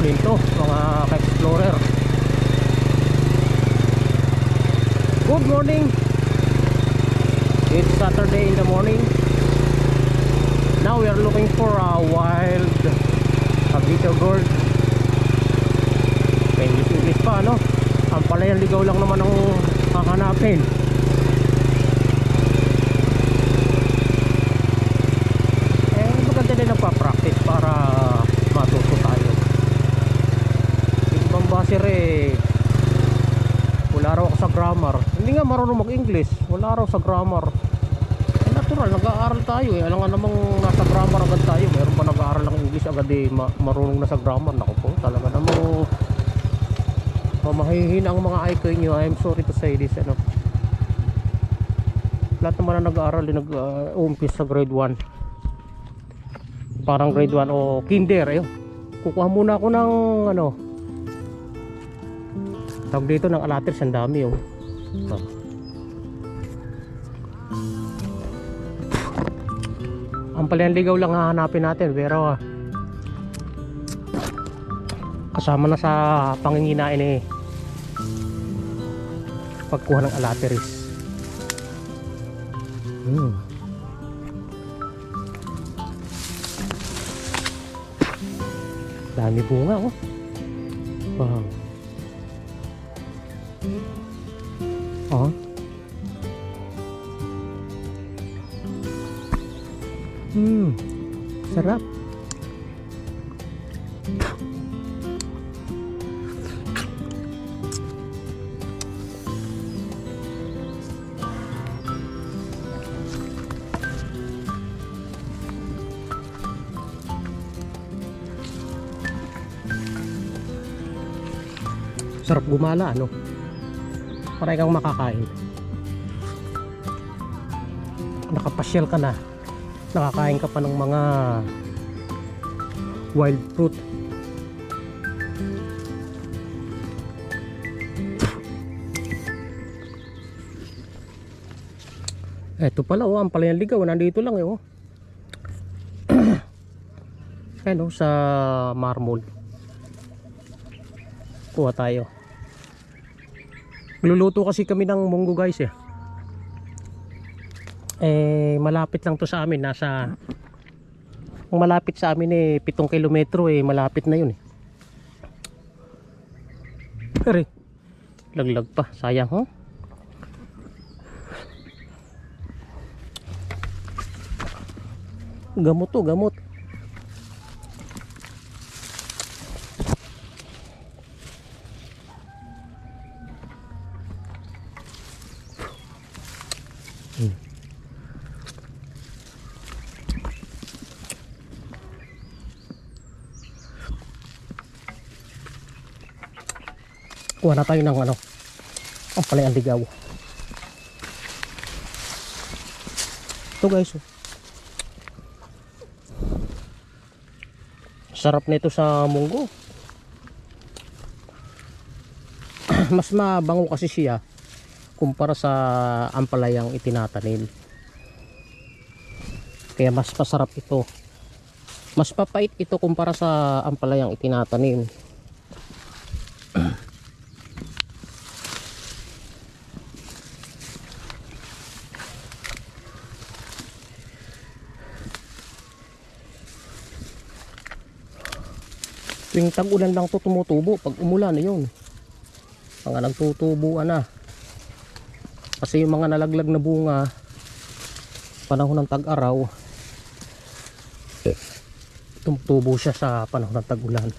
kunin to mga ka-explorer. Good morning. It's Saturday in the morning. Now we are looking for a wild beetle gourd. English pa, no? Ang palayan ligaw lang naman ang hahanapin. Maganda din nagpa-practice para matuto tayo. Ibang baser wala raw ako sa grammar. Hindi nga marunong mag-English. Wala raw sa grammar. Natural, nag-aaral tayo alam nga namang nasa grammar agad tayo. Meron ba nag-aaral ng English agad marunong na sa grammar? Naku po, talaga namang mamahihina ang mga IQ nyo. I'm sorry to say this, ano. Lahat naman na nag-aaral nag-umpis sa grade 1. Parang grade 1 o kinder. Ayun, kukuha muna ako ng ano, tawag dito ng alateris. Ang dami ang palayan ligaw lang hahanapin natin, pero kasama na sa panginginain pagkuha ng alateris. Dami bunga wow. Sarap. Sarap gumala, ano? Para kang makakain. Nakapasyal ka na. Nakakain ka pa ng mga wild fruit. Eto pala ang palayan ligaw nandito lang Ayan sa marmol. Kuha tayo. Luluto kasi kami ng munggo, guys malapit lang to sa amin. Ang malapit sa amin 7 kilometro malapit na yun Pero laglag pa, sayang gamot to, gamot. Kuha na tayo ng ang palayan ligaw. Ito, guys sarap nito sa munggo. Mas mabango kasi siya kumpara sa ampalayang itinatanim, kaya mas masarap ito. Mas papait ito kumpara sa ampalayang itinatanim. Tuwing tag-ulan lang to tumutubo. Pag umulan yun, mga nagtutubuan na. Kasi yung mga nalaglag na bunga panahon ng tag-araw, tumutubo siya sa panahon ng tag-ulan.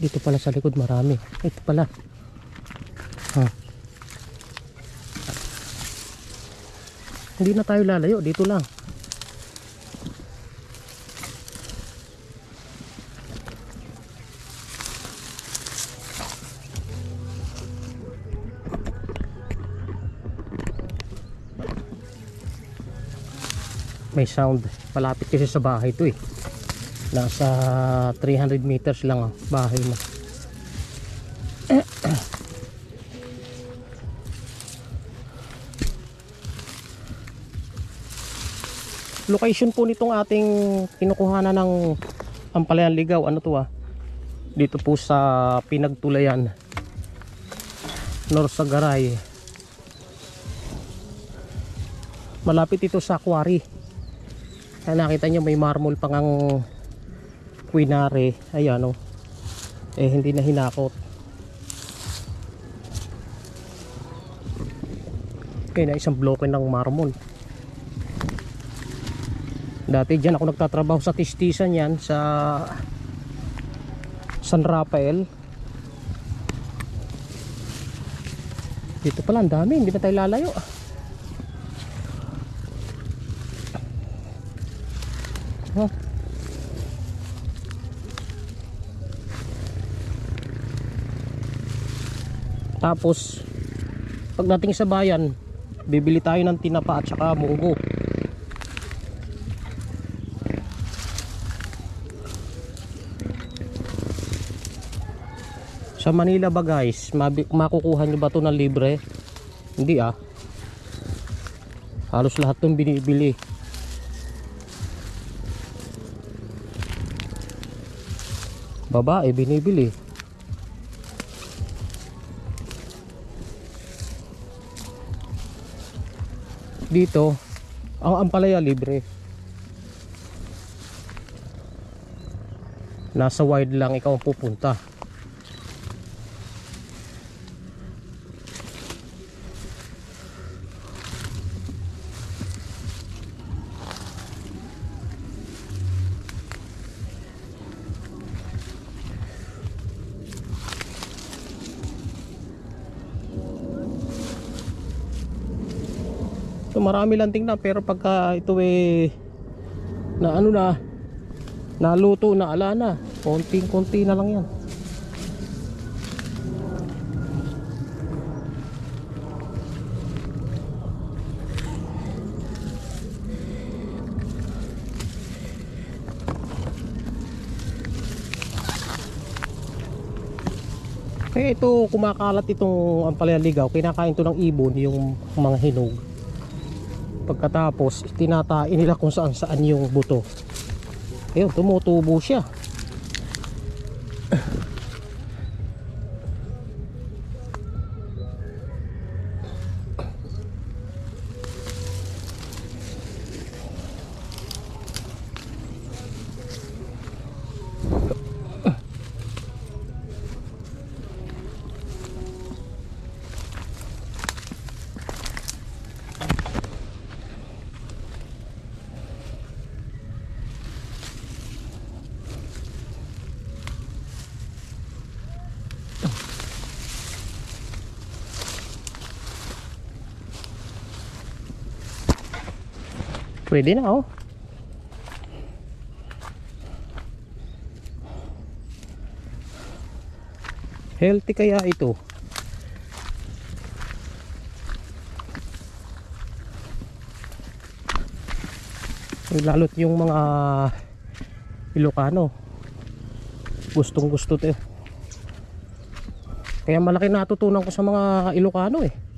Dito pala sa likod marami. Ito pala. Hindi na tayo lalayo, dito lang. May sound. Malapit kasi sa bahay to Nasa 300 meters lang bahay na. Location po nitong ating kinukuhanan ng Ampalayan Ligaw, ano to dito po sa Pinagtulayan, North Sagaray. Malapit ito sa quarry. Kaya nakita nyo may marmol pang ang quinare. Ayan hindi na hinakot. Okay na isang bloke ng marmol. Dati dyan ako nagtatrabaho sa tistisan yan sa San Rafael. Dito pala ang dami, hindi pa tayo lalayo. Tapos pagdating sa bayan, bibili tayo ng tinapa at saka munggo. Sa Manila ba guys, makukuha nyo ba ito ng libre? Hindi halos lahat itong binibili. Babae binibili. Dito ang ampalaya libre. Nasa wide lang ikaw ang pupunta. So, marami lang tingnan, pero pagka ito na naluto na, ala na, konting-konti na lang yan. Kaya ito kumakalat itong Ampalayan Ligaw, kinakain to ng ibon, yung mga hinog. Pagkatapos tinatain nila kung saan saan yung buto. Ayun, tumutubo siya. Pwede na Healthy kaya ito? Lalo't yung mga Ilocano, gustong gusto ito. Kaya malaki natutunan ko sa mga Ilocano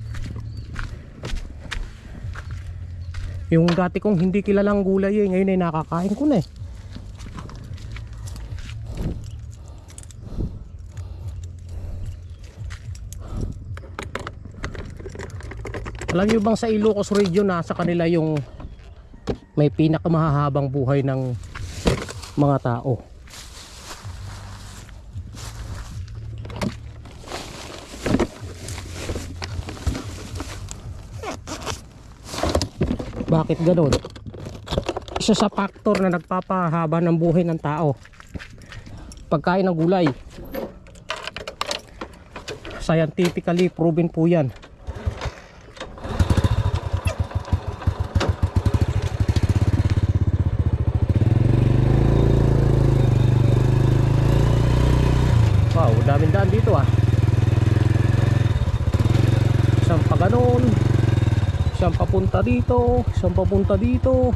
Yung dati kong hindi kilalang gulay ngayon ay nakakain ko na Alam nyo bang sa Ilocos region nasa kanila yung may pinakamahahabang buhay ng mga tao? Bakit ganoon? Isa sa factor na nagpapahaba ng buhay ng tao, pagkain ng gulay. Scientifically proven po yan. Wow, daming daan dito Isang pa ganon, isang papunta dito, isang papunta dito.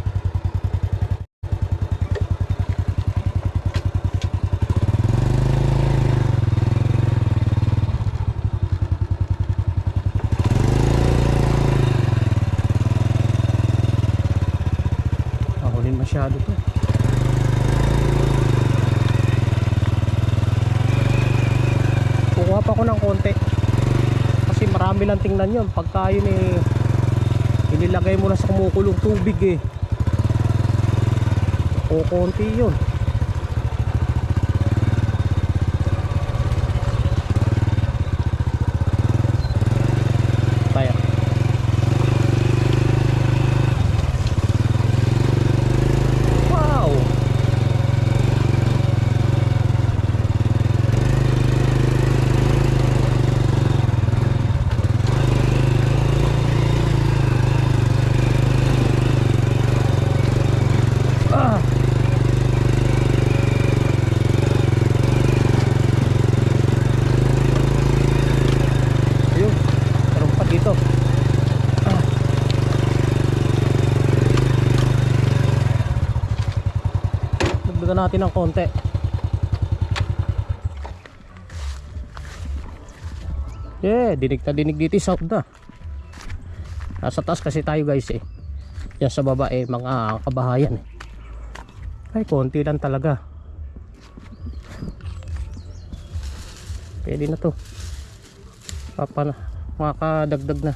lang tingnan yun. Pagka yun eh, inilagay mo na sa kumukulong tubig eh, kukunti yun. Tayo. Wow. Dagdagan natin ng konti. Dinig na dinig dito, south na. Nasa taas kasi tayo guys eh. Yan sa baba eh, mga kabahayan eh. Ay, konti lang talaga. Pwede na to. Makakadagdag na.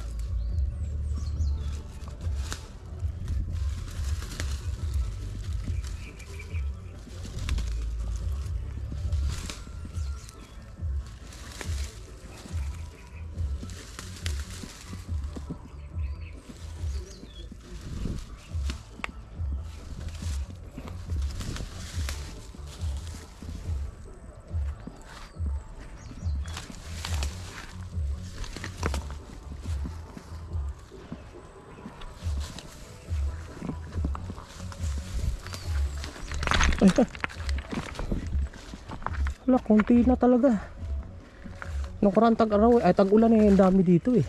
Wala, konti na talaga. Nung karang tag-araw ay tag-ulan eh, ang dami dito eh.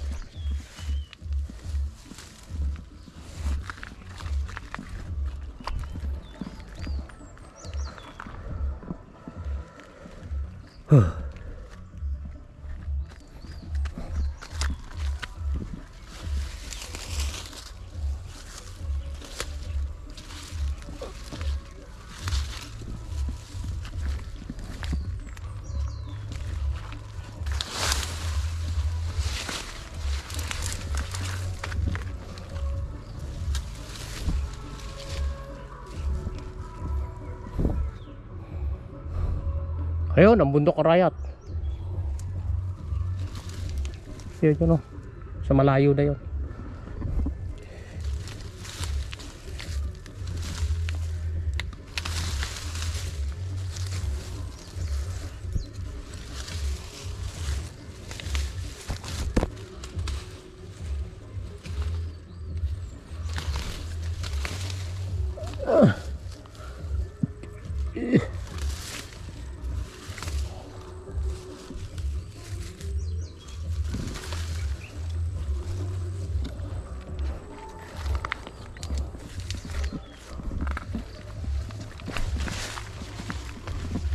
Ayun, ang bundok Arayat. Yun yun o. Sa malayo na yun.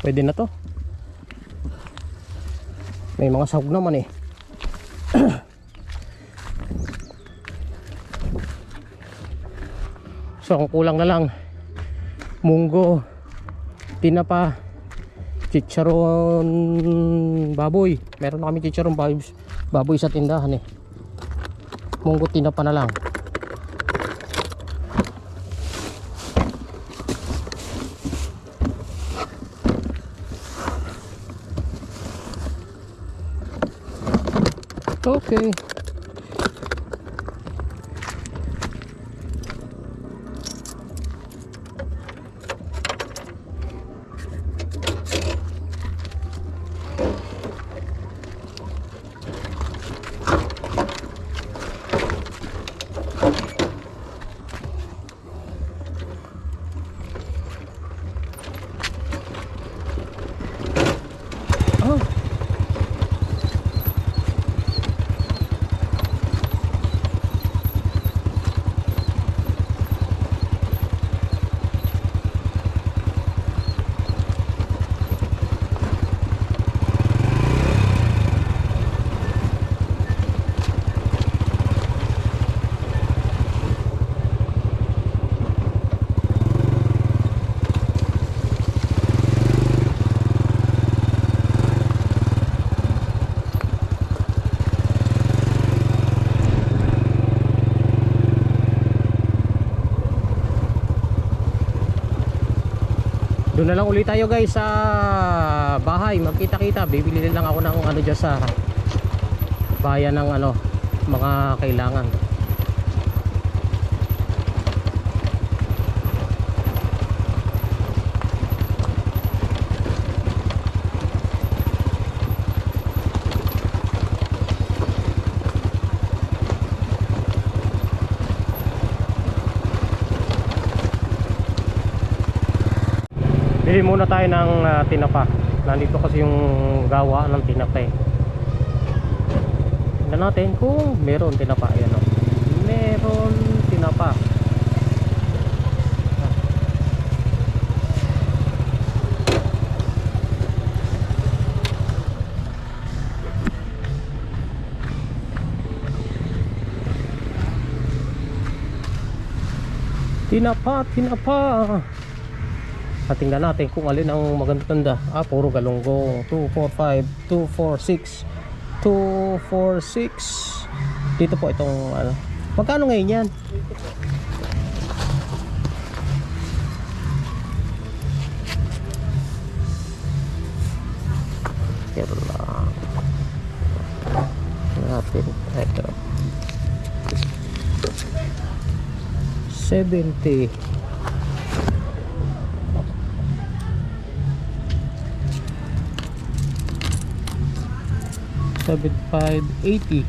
Pwede na to. May mga sahog naman eh. So ang kulang na lang munggo, tinapa, chicharon baboy. Meron na kami chicharon baboy sa tindahan eh. Munggo, tinapa na lang. Okay. Doon na lang ulit tayo guys sa bahay. Magkita-kita. Bibili lang ako ng ano dyan sa bayan ng ano, mga kailangan. Bili muna tayo ng tinapa. Nandito kasi yung gawa ng tinapa eh. Tignan natin kung meron tinapa. Ayan o. Meron tinapa. Tinapa. At tingnan natin kung alin ang maganda. Puro galunggong. 245, 246, 246. Dito po itong ano. Magkano ngayon yan? Pero lang natin ito 70. 7580.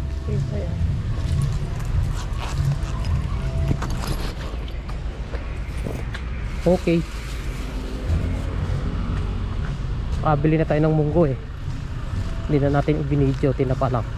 Okay. Bili na tayo ng munggo eh. Hindi na natin i-video, tinapa lang.